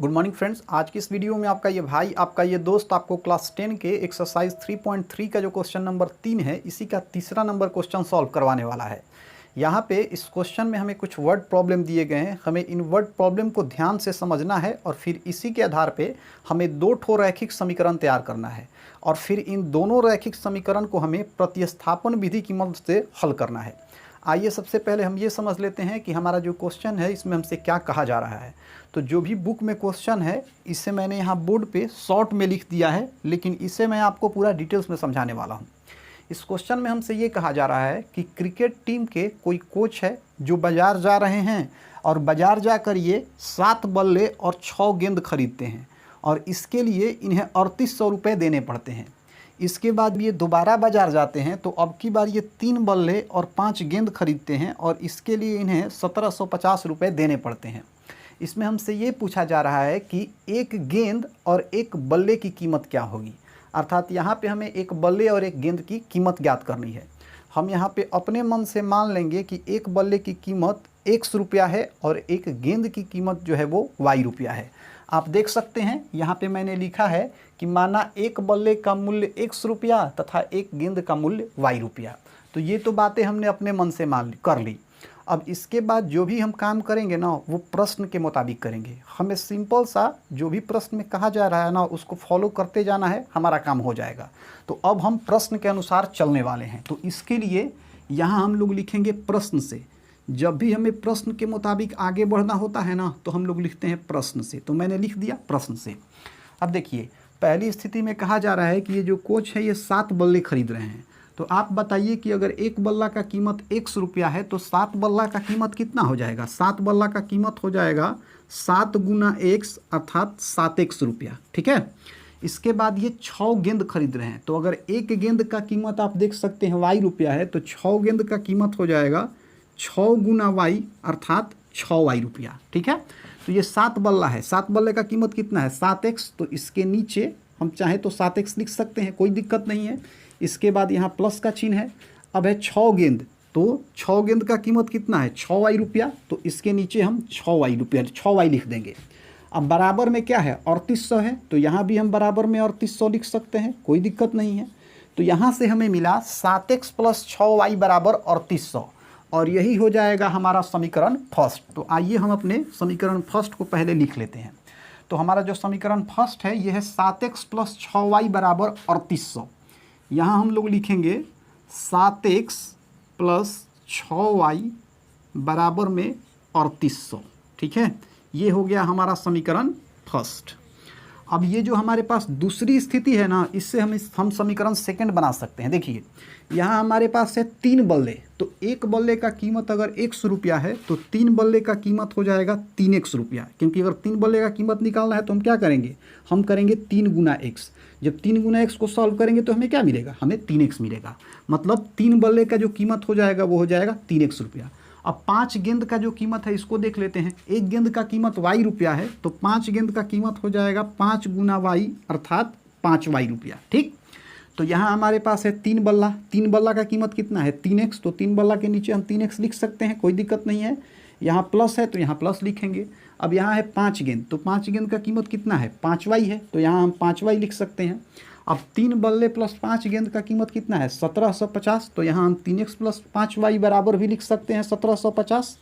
Good morning friends. आज की इस वीडियो में आपका ये भाई, आपका ये दोस्त आपको क्लास 10 के एक्सरसाइज 3.3 का जो क्वेश्चन नंबर 3 है, इसी का तीसरा नंबर क्वेश्चन सॉल्व करवाने वाला है। यहाँ पे इस क्वेश्चन में हमें कुछ वर्ड प्रॉब्लम दिए गए हैं। हमें इन वर्ड प्रॉब्लम को ध्यान से समझना है और फिर इसी के आधार पे हमें दो ठो रैखिक समीकरण तैयार करना है और फिर इन दोनों रैखिक समीकरण को हमें प्रतिस्थापन विधि की मदद से हल करना है। आइए सबसे पहले हम ये समझ लेते हैं कि हमारा जो क्वेश्चन है इसमें हमसे क्या कहा जा रहा है। तो जो भी बुक में क्वेश्चन है इसे मैंने यहाँ बोर्ड पे शॉर्ट में लिख दिया है, लेकिन इसे मैं आपको पूरा डिटेल्स में समझाने वाला हूँ। इस क्वेश्चन में हमसे ये कहा जा रहा है कि क्रिकेट टीम के कोई कोच है जो बाज़ार जा रहे हैं और बाज़ार जाकर ये 7 बल्ले और 6 गेंद खरीदते हैं और इसके लिए इन्हें 3800 रुपये देने पड़ते हैं। इसके बाद ये दोबारा बाज़ार जाते हैं तो अब की बार ये 3 बल्ले और 5 गेंद खरीदते हैं और इसके लिए इन्हें 1750 रुपये देने पड़ते हैं। इसमें हमसे ये पूछा जा रहा है कि एक गेंद और एक बल्ले की कीमत क्या होगी, अर्थात यहाँ पे हमें एक बल्ले और एक गेंद की कीमत ज्ञात करनी है। हम यहाँ पे अपने मन से मान लेंगे कि एक बल्ले की कीमत x रुपया है और एक गेंद की कीमत जो है वो y रुपया है। आप देख सकते हैं यहाँ पे मैंने लिखा है कि माना एक बल्ले का मूल्य x रुपया तथा एक गेंद का मूल्य y रुपया। तो ये तो बातें हमने अपने मन से मान कर ली। अब इसके बाद जो भी हम काम करेंगे ना वो प्रश्न के मुताबिक करेंगे। हमें सिंपल सा जो भी प्रश्न में कहा जा रहा है ना उसको फॉलो करते जाना है, हमारा काम हो जाएगा। तो अब हम प्रश्न के अनुसार चलने वाले हैं। तो इसके लिए यहाँ हम लोग लिखेंगे प्रश्न से। जब भी हमें प्रश्न के मुताबिक आगे बढ़ना होता है ना तो हम लोग लिखते हैं प्रश्न से। तो मैंने लिख दिया प्रश्न से। अब देखिए पहली स्थिति में कहा जा रहा है कि ये जो कोच है ये 7 बल्ले खरीद रहे हैं। तो आप बताइए कि अगर एक बल्ला का कीमत x रुपया है तो 7 बल्ला का कीमत कितना हो जाएगा। 7 बल्ला का कीमत हो जाएगा 7 गुना x अर्थात 7x रुपया। ठीक है। इसके बाद ये 6 गेंद खरीद रहे हैं। तो अगर एक गेंद का कीमत आप देख सकते हैं y रुपया है तो 6 गेंद का कीमत हो जाएगा 6 गुना y अर्थात 6y रुपया। ठीक है। तो ये 7 बल्ला है, 7 बल्ले का कीमत कितना है 7x। तो इसके नीचे हम चाहे तो 7x लिख सकते हैं, कोई दिक्कत नहीं है। इसके बाद यहाँ प्लस का चिन्ह है। अब है 6 गेंद, तो 6 गेंद का कीमत कितना है 6y रुपया। तो इसके नीचे हम 6y रुपया 6y लिख देंगे। अब बराबर में क्या है 3800 है, तो यहाँ भी हम बराबर में 3800 लिख सकते हैं, कोई दिक्कत नहीं है। तो यहाँ से हमें मिला 7x प्लस 6y बराबर 3800 और यही हो जाएगा हमारा समीकरण फर्स्ट। तो आइए हम अपने समीकरण फर्स्ट को पहले लिख लेते हैं। तो हमारा जो समीकरण फर्स्ट है ये है 7x प्लस 6y बराबर 3800। यहाँ हम लोग लिखेंगे 7x प्लस 6y बराबर में 3800। ठीक है, ये हो गया हमारा समीकरण फर्स्ट। अब ये जो हमारे पास दूसरी स्थिति है ना, इससे हम समीकरण सेकंड बना सकते हैं। देखिए यहाँ हमारे पास है 3 बल्ले, तो एक बल्ले का कीमत अगर x रुपया है तो 3 बल्ले का कीमत हो जाएगा 3x रुपया। क्योंकि अगर 3 बल्ले का कीमत निकालना है तो हम क्या करेंगे, हम करेंगे 3 गुना x। जब 3 गुना x को सॉल्व करेंगे तो हमें क्या मिलेगा, हमें 3x मिलेगा। मतलब 3 बल्ले का जो कीमत हो जाएगा वो हो जाएगा 3x रुपया। अब 5 गेंद का जो कीमत है इसको देख लेते हैं। एक गेंद का कीमत y रुपया है तो 5 गेंद का कीमत हो जाएगा 5 गुना y अर्थात 5y रुपया। ठीक। तो यहाँ हमारे पास है 3 बल्ला, 3 बल्ला का कीमत कितना है 3x। तो 3 बल्ला के नीचे हम 3x लिख सकते हैं, कोई दिक्कत नहीं है। यहाँ प्लस है तो यहाँ प्लस लिखेंगे। अब यहाँ है 5 गेंद, तो 5 गेंद का कीमत कितना है 5y है, तो यहाँ हम 5y लिख सकते हैं। अब 3 बल्ले प्लस 5 गेंद का कीमत कितना है 1750, तो यहाँ हम 3x प्लस 5y बराबर भी लिख सकते हैं 1750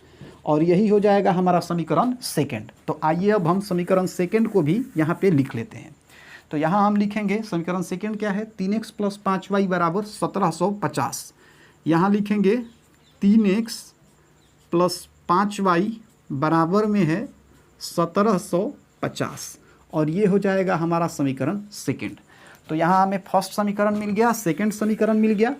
और यही हो जाएगा हमारा समीकरण सेकंड। तो आइए अब हम समीकरण सेकंड को भी यहाँ पे लिख लेते हैं। तो यहाँ हम लिखेंगे समीकरण सेकंड क्या है 3x प्लस 5y बराबर 1750। यहाँ लिखेंगे 3x प्लस 5y बराबर में है 1750 और ये हो जाएगा हमारा समीकरण सेकंड। तो यहाँ हमें फर्स्ट समीकरण मिल गया, सेकंड समीकरण मिल गया।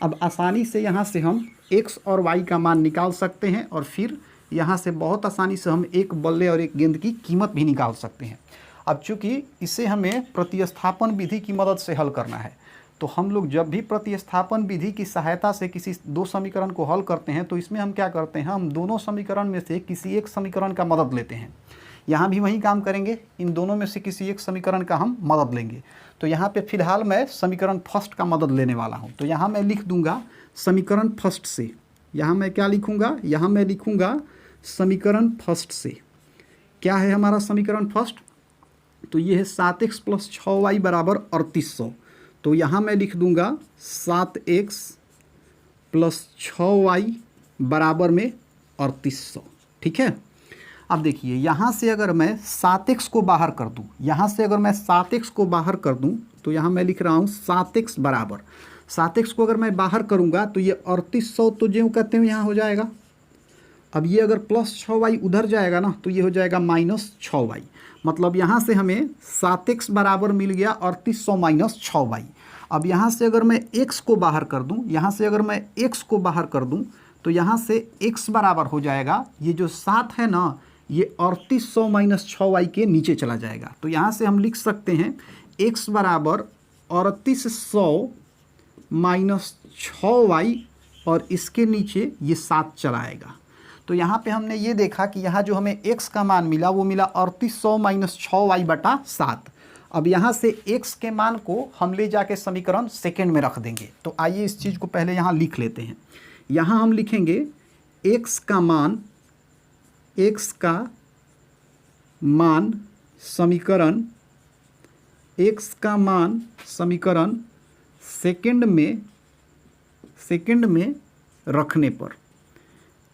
अब आसानी से यहाँ से हम x और y का मान निकाल सकते हैं और फिर यहाँ से बहुत आसानी से हम एक बल्ले और एक गेंद की कीमत भी निकाल सकते हैं। अब चूँकि इसे हमें प्रतिस्थापन विधि की मदद से हल करना है, तो हम लोग जब भी प्रतिस्थापन विधि की सहायता से किसी दो समीकरण को हल करते हैं तो इसमें हम क्या करते हैं, हम दोनों समीकरण में से किसी एक समीकरण का मदद लेते हैं। यहाँ भी वही काम करेंगे, इन दोनों में से किसी एक समीकरण का हम मदद लेंगे। तो यहाँ पे फिलहाल मैं समीकरण फर्स्ट का मदद लेने वाला हूँ। तो यहाँ मैं लिख दूंगा समीकरण फर्स्ट से। यहाँ मैं क्या लिखूँगा, यहाँ मैं लिखूँगा समीकरण फर्स्ट से। क्या है हमारा समीकरण फर्स्ट, तो ये है 7x प्लस 6y बराबर 3800। तो यहाँ मैं लिख दूंगा 7x प्लस 6y बराबर में 3800। ठीक है, अब देखिए यहाँ से अगर मैं 7x को बाहर कर दूँ, यहाँ से अगर मैं 7x को बाहर कर दूँ तो यहाँ मैं लिख रहा हूँ 7x बराबर, 7x को अगर मैं बाहर करूँगा तो ये 3800 तो जो कहते हैं यहाँ हो जाएगा। अब ये अगर प्लस 6y उधर जाएगा ना तो ये हो जाएगा माइनस 6y। मतलब यहाँ से हमें 7x बराबर मिल गया 3800 माइनस 6y। अब यहाँ से अगर मैं x को बाहर कर दूँ, यहाँ से अगर मैं x को बाहर कर दूँ तो यहाँ से x बराबर हो जाएगा, ये जो 7 है ना ये 3800 माइनस 6y के नीचे चला जाएगा। तो यहाँ से हम लिख सकते हैं x बराबर 3800 माइनस 6y और इसके नीचे ये 7 चला आएगा। तो यहाँ पे हमने ये देखा कि यहाँ जो हमें x का मान मिला वो मिला 3800 माइनस 6y बटा 7। अब यहाँ से x के मान को हम ले जाके समीकरण सेकेंड में रख देंगे। तो आइए इस चीज़ को पहले यहाँ लिख लेते हैं। यहाँ हम लिखेंगे x का मान समीकरण सेकेंड में रखने पर,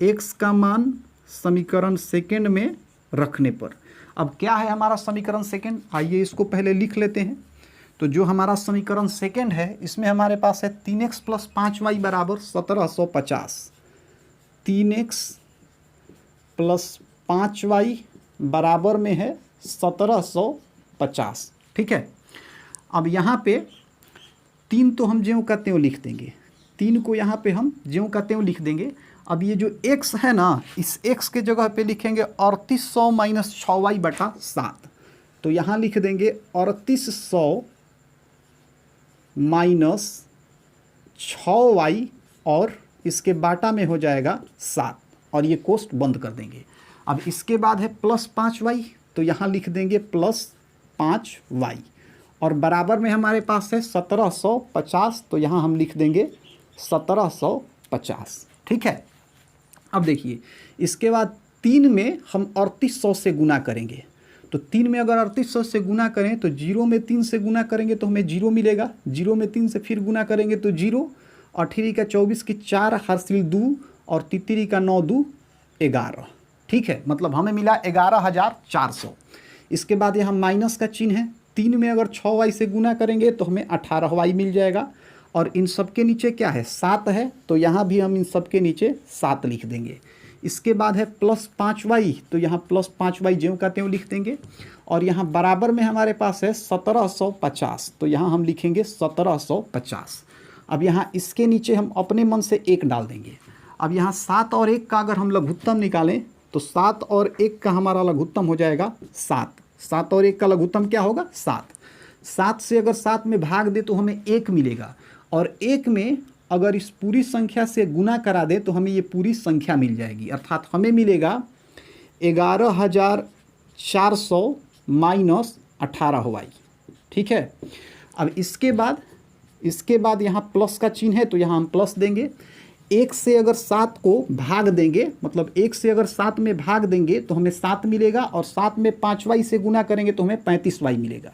x का मान समीकरण सेकेंड में रखने पर। अब क्या है हमारा समीकरण सेकेंड, आइए इसको पहले लिख लेते हैं। तो जो हमारा समीकरण सेकेंड है इसमें हमारे पास है 3x प्लस 5y बराबर 1750। 3x प्लस 5y बराबर में है 1750। ठीक है, अब यहाँ पे 3 तो हम ज्यों का त्यों लिख देंगे, 3 को यहाँ पे हम ज्यों का त्यों लिख देंगे। अब ये जो x है ना इस x के जगह पे लिखेंगे 3800 माइनस 6y बटा 7। तो यहाँ लिख देंगे 3800 माइनस 6y और इसके बाटा में हो जाएगा 7 और ये कोष्ट बंद कर देंगे। अब इसके बाद है प्लस 5y, तो यहाँ लिख देंगे प्लस 5y और बराबर में हमारे पास है 1750, तो यहाँ हम लिख देंगे 1750। ठीक है, अब देखिए इसके बाद 3 में हम 3800 से गुना करेंगे। तो 3 में अगर 3800 से गुना करें तो 0 में 3 से गुना करेंगे तो हमें 0 मिलेगा, 0 में 3 से फिर गुना करेंगे तो 0, 8 का 24 की 4, हर्षिल 2 और तितरी का 9 2 11। ठीक है, मतलब हमें मिला 11400। इसके बाद यहाँ माइनस का चिन्ह है, 3 में अगर 6y से गुना करेंगे तो हमें 18y मिल जाएगा और इन सब के नीचे क्या है 7 है, तो यहाँ भी हम इन सब के नीचे 7 लिख देंगे। इसके बाद है प्लस 5y, तो यहाँ प्लस 5y ज्यों का त्यों लिख देंगे और यहाँ बराबर में हमारे पास है 1750, तो यहाँ हम लिखेंगे 1750। अब यहाँ इसके नीचे हम अपने मन से 1 डाल देंगे। अब यहाँ 7 और 1 का अगर हम लघुत्तम निकालें तो 7 और 1 का हमारा लघुत्तम हो जाएगा 7। 7 और 1 का लघुत्तम क्या होगा 7। 7 से अगर 7 में भाग दे तो हमें 1 मिलेगा और 1 में अगर इस पूरी संख्या से गुना करा दे तो हमें ये पूरी संख्या मिल जाएगी, अर्थात हमें मिलेगा 11400 माइनस 18y। ठीक है, अब इसके बाद यहाँ प्लस का चिन्ह है तो यहाँ हम प्लस देंगे। 1 से अगर 7 को भाग देंगे, मतलब 1 से अगर 7 में भाग देंगे तो हमें 7 मिलेगा और 7 में 5y से गुना करेंगे तो हमें 35y मिलेगा।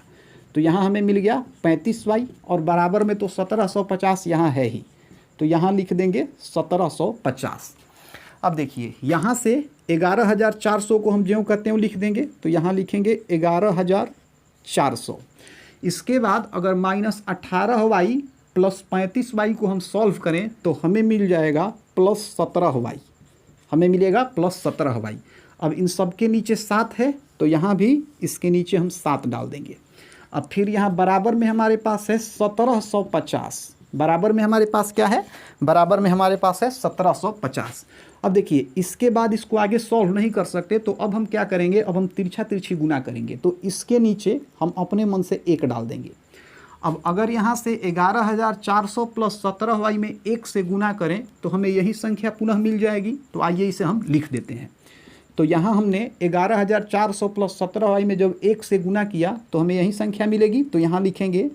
तो यहाँ हमें मिल गया 35y और बराबर में तो 1750 यहाँ है ही, तो यहाँ लिख देंगे 1750। अब देखिए यहाँ से 11400 को हम ज्यों का त्यों लिख देंगे, तो यहाँ लिखेंगे 11400। इसके बाद अगर माइनस 18y प्लस 35y को हम सॉल्व करें तो हमें मिल जाएगा प्लस 17y, हमें मिलेगा प्लस 17y। अब इन सब के नीचे 7 है तो यहाँ भी इसके नीचे हम 7 डाल देंगे। अब फिर यहाँ बराबर में हमारे पास है 1750, बराबर में हमारे पास क्या है, बराबर में हमारे पास है 1750। अब देखिए इसके बाद इसको आगे सॉल्व नहीं कर सकते तो अब हम क्या करेंगे, अब हम तिरछा तिरछी गुना करेंगे। तो इसके नीचे हम अपने मन से 1 डाल देंगे। अब अगर यहाँ से 11400 प्लस 17y में 1 से गुना करें तो हमें यही संख्या पुनः मिल जाएगी। तो आइए इसे हम लिख देते हैं। तो यहाँ हमने 11400 प्लस 17y में जब 1 से गुना किया तो हमें यही संख्या मिलेगी। तो यहाँ लिखेंगे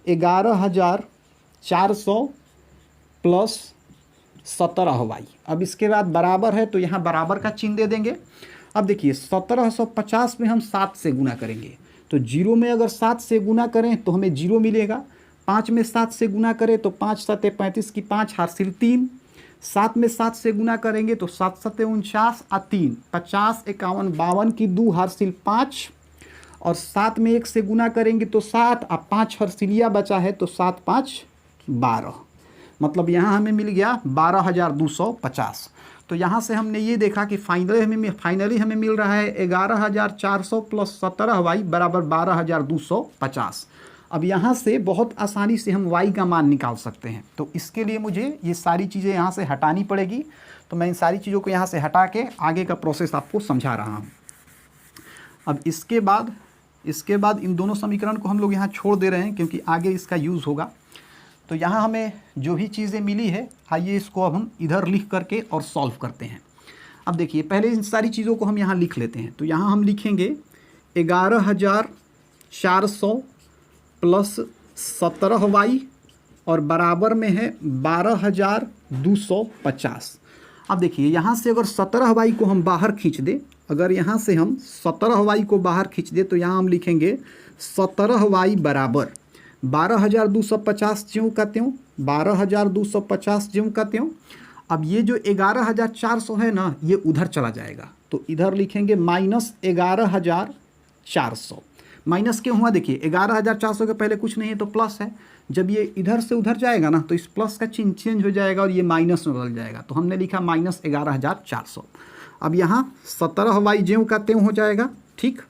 11400 प्लस 17y। अब इसके बाद बराबर है तो यहाँ बराबर का चिन्ह दे देंगे अब देखिए 1750 में हम 7 से गुना करेंगे, तो 0 में अगर 7 से गुना करें तो हमें 0 मिलेगा। 5 में 7 से गुना करें तो 5 7 35 की 5 हासिल 3। 7 में 7 से गुना करेंगे तो 7 7 49 आ 3 50 51 52 की 2 हासिल 5। और 7 में 1 से गुना करेंगे तो 7 आ 5 हर्सिलिया बचा है तो 7 5 12, मतलब यहाँ हमें मिल गया 12,250। तो यहाँ से हमने ये देखा कि फाइनली हमें मिल रहा है 11,400 प्लस 17y बराबर 12,250। अब यहाँ से बहुत आसानी से हम y का मान निकाल सकते हैं। तो इसके लिए मुझे ये सारी चीज़ें यहाँ से हटानी पड़ेगी। तो मैं इन सारी चीज़ों को यहाँ से हटा के आगे का प्रोसेस आपको समझा रहा हूँ। अब इसके बाद इन दोनों समीकरण को हम लोग यहाँ छोड़ दे रहे हैं क्योंकि आगे इसका यूज़ होगा। तो यहाँ हमें जो भी चीज़ें मिली है, आइए इसको अब हम इधर लिख करके और सॉल्व करते हैं। अब देखिए पहले इन सारी चीज़ों को हम यहाँ लिख लेते हैं। तो यहाँ हम लिखेंगे 11,400 प्लस 17y और बराबर में है 12,250। अब देखिए यहाँ से अगर 17y को हम बाहर खींच दें, अगर यहाँ से हम 17y को बाहर खींच दें तो यहाँ हम लिखेंगे 17y बराबर 12,250 ज्यों का त्यों, 12,250 ज्यों का त्यों। अब ये जो 11,400 है ना, ये उधर चला जाएगा, तो इधर लिखेंगे माइनस 11,400। माइनस क्यों हुआ, देखिए 11,400 के पहले कुछ नहीं है तो प्लस है। जब ये इधर से उधर जाएगा ना तो इस प्लस का चिन्ह चेंज हो जाएगा और ये माइनस में बदल जाएगा, तो हमने लिखा माइनस 11,400। अब यहाँ 17y ज्यों का त्यों हो जाएगा, ठीक।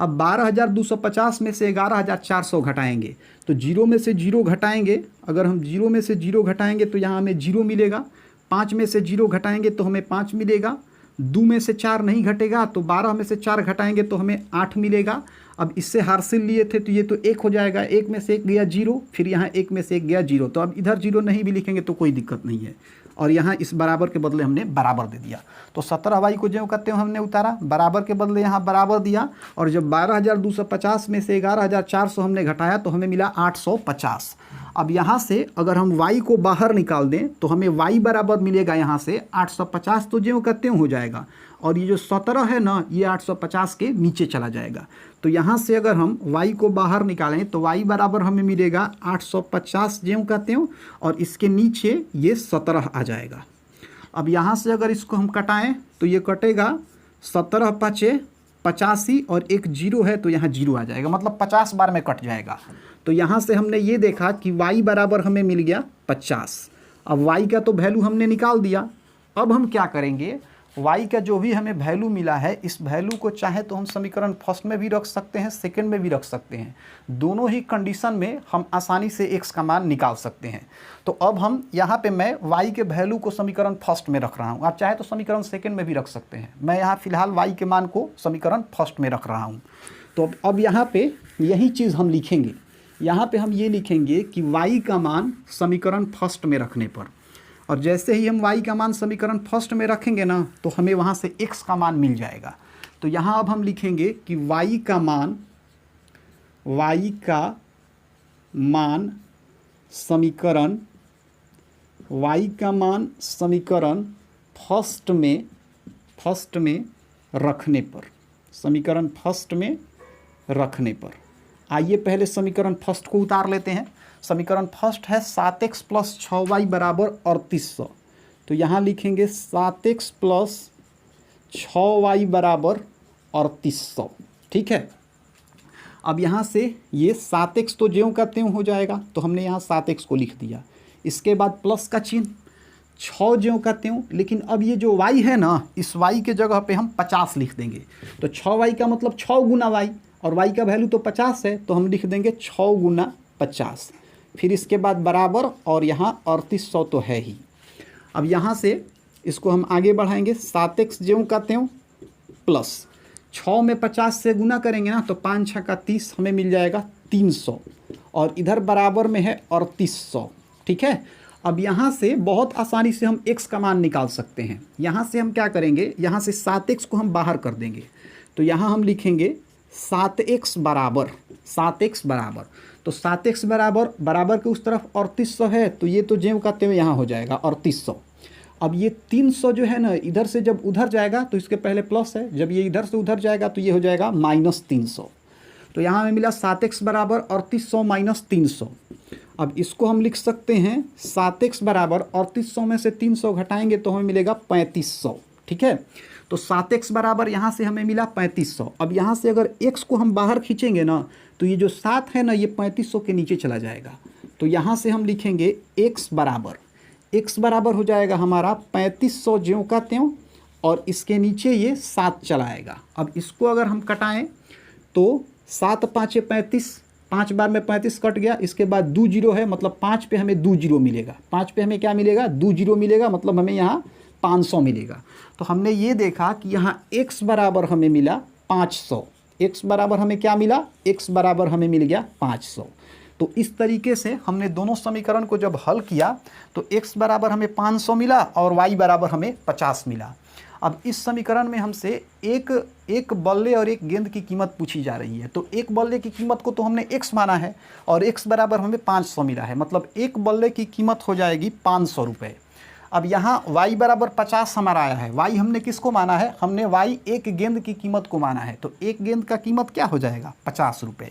अब 12,250 में से 11,400 घटाएंगे तो 0 में से 0 घटाएंगे। अगर हम 0 में से 0 घटाएंगे तो यहाँ हमें 0 मिलेगा। 5 में से 0 घटाएंगे तो हमें 5 मिलेगा। 2 में से 4 नहीं घटेगा तो 12 में से 4 घटाएंगे तो हमें 8 मिलेगा। अब इससे हासिल लिए थे तो ये तो 1 हो जाएगा, 1 में से 1 गया 0, फिर यहाँ 1 में से 1 गया 0। तो अब इधर 0 नहीं भी लिखेंगे तो कोई दिक्कत नहीं है। और यहाँ इस बराबर के बदले हमने बराबर दे दिया। तो 17y को ज्यों कहते हो हमने उतारा, बराबर के बदले यहाँ बराबर दिया। और जब 12,250 में से 11,400 हमने घटाया तो हमें मिला 850। अब यहाँ से अगर हम y को बाहर निकाल दें तो हमें y बराबर मिलेगा यहाँ से 850, तो ज्यों कहते हो जाएगा। और ये जो 17 है ना, ये 850 के नीचे चला जाएगा। तो यहाँ से अगर हम y को बाहर निकालें तो y बराबर हमें मिलेगा 850 ज्यों कहते हो, और इसके नीचे ये 17 आ जाएगा। अब यहाँ से अगर इसको हम कटाएं तो ये कटेगा 17 5 85 और एक 0 है तो यहाँ 0 आ जाएगा, मतलब 50 बार में कट जाएगा। तो यहाँ से हमने ये देखा कि y बराबर हमें मिल गया 50। अब y का तो वैल्यू हमने निकाल दिया। अब हम क्या करेंगे, y का जो भी हमें वैल्यू मिला है, इस वैल्यू को चाहे तो हम समीकरण फर्स्ट में भी रख सकते हैं, सेकंड में भी रख सकते हैं। दोनों ही कंडीशन में हम आसानी से x का मान निकाल सकते हैं। तो अब हम यहाँ पे मैं y के वैल्यू को समीकरण फर्स्ट में रख रहा हूँ, आप चाहे तो समीकरण सेकंड में भी रख सकते हैं। मैं यहाँ फिलहाल y के मान को समीकरण फर्स्ट में रख रहा हूँ। तो अब यहाँ पे यही चीज़ हम लिखेंगे। यहाँ पे हम ये लिखेंगे कि y का मान समीकरण फर्स्ट में रखने पर, और जैसे ही हम y का मान समीकरण फर्स्ट में रखेंगे ना तो हमें वहाँ से x का मान मिल जाएगा। तो यहाँ अब हम लिखेंगे कि y का मान समीकरण फर्स्ट में रखने पर, समीकरण फर्स्ट में रखने पर। आइए पहले समीकरण फर्स्ट को उतार लेते हैं। समीकरण फर्स्ट है 7x प्लस 6y बराबर 3800। तो यहाँ लिखेंगे 7x प्लस 6y बराबर 3800, ठीक है। अब यहाँ से ये 7x तो ज्यों का त्यों हो जाएगा, तो हमने यहाँ 7x को लिख दिया। इसके बाद प्लस का चिन्ह, 6 ज्यों का त्यों। लेकिन अब ये जो y है ना, इस y के जगह पे हम 50 लिख देंगे। तो 6y का मतलब 6 गुना y, और y का वैल्यू तो 50 है, तो हम लिख देंगे 6 गुना 50। फिर इसके बाद बराबर, और यहाँ 3800 तो है ही। अब यहाँ से इसको हम आगे बढ़ाएंगे, 7x ज्यों का त्यों प्लस 6 में 50 से गुना करेंगे ना तो 5 6 का 30 हमें मिल जाएगा 300, और इधर बराबर में है 3800, ठीक है। अब यहाँ से बहुत आसानी से हम x का मान निकाल सकते हैं। यहाँ से हम क्या करेंगे, यहाँ से 7x को हम बाहर कर देंगे। तो यहाँ हम लिखेंगे 7x बराबर, तो 7x बराबर के उस तरफ 3800 है, तो ये तो ज्यों का त्यों यहाँ हो जाएगा 3800। अब ये 300 जो है ना इधर से जब उधर जाएगा तो इसके पहले प्लस है, जब ये इधर से उधर जाएगा तो ये हो जाएगा -300। तो यहाँ हमें मिला 7x बराबर 3800 माइनस 300। अब इसको हम लिख सकते हैं 7x बराबर 3800 में से 300 घटाएंगे तो हमें मिलेगा 3500। ठीक है, तो 7x बराबर यहाँ से हमें मिला 3500। अब यहाँ से अगर x को हम बाहर खींचेंगे ना तो ये जो 7 है ना ये 3500 के नीचे चला जाएगा। तो यहाँ से हम लिखेंगे x बराबर हो जाएगा हमारा 3500 ज्यों का त्यों, और इसके नीचे ये 7 चला आएगा। अब इसको अगर हम कटाएं तो 7 5 35, 5 बार में 35 कट गया, इसके बाद 2 जीरो है, मतलब 5 पे हमें 2 जीरो मिलेगा। 5 पे हमें क्या मिलेगा? 2 जीरो मिलेगा, मतलब हमें यहाँ 500 मिलेगा। तो हमने ये देखा कि यहाँ x बराबर हमें मिला 500। x बराबर हमें क्या मिला? x बराबर हमें मिल गया 500। तो इस तरीके से हमने दोनों समीकरण को जब हल किया तो x बराबर हमें 500 मिला और y बराबर हमें 50 मिला। अब इस समीकरण में हमसे एक बल्ले और एक गेंद की कीमत पूछी जा रही है। तो एक बल्ले की कीमत को तो हमने x माना है और x बराबर हमें 500 मिला है, मतलब एक बल्ले की कीमत हो जाएगी 500 रुपये। अब यहाँ y बराबर 50 हमारा आया है। y हमने किसको माना है? हमने y एक गेंद की कीमत को माना है। तो एक गेंद का कीमत क्या हो जाएगा? 50 रुपये।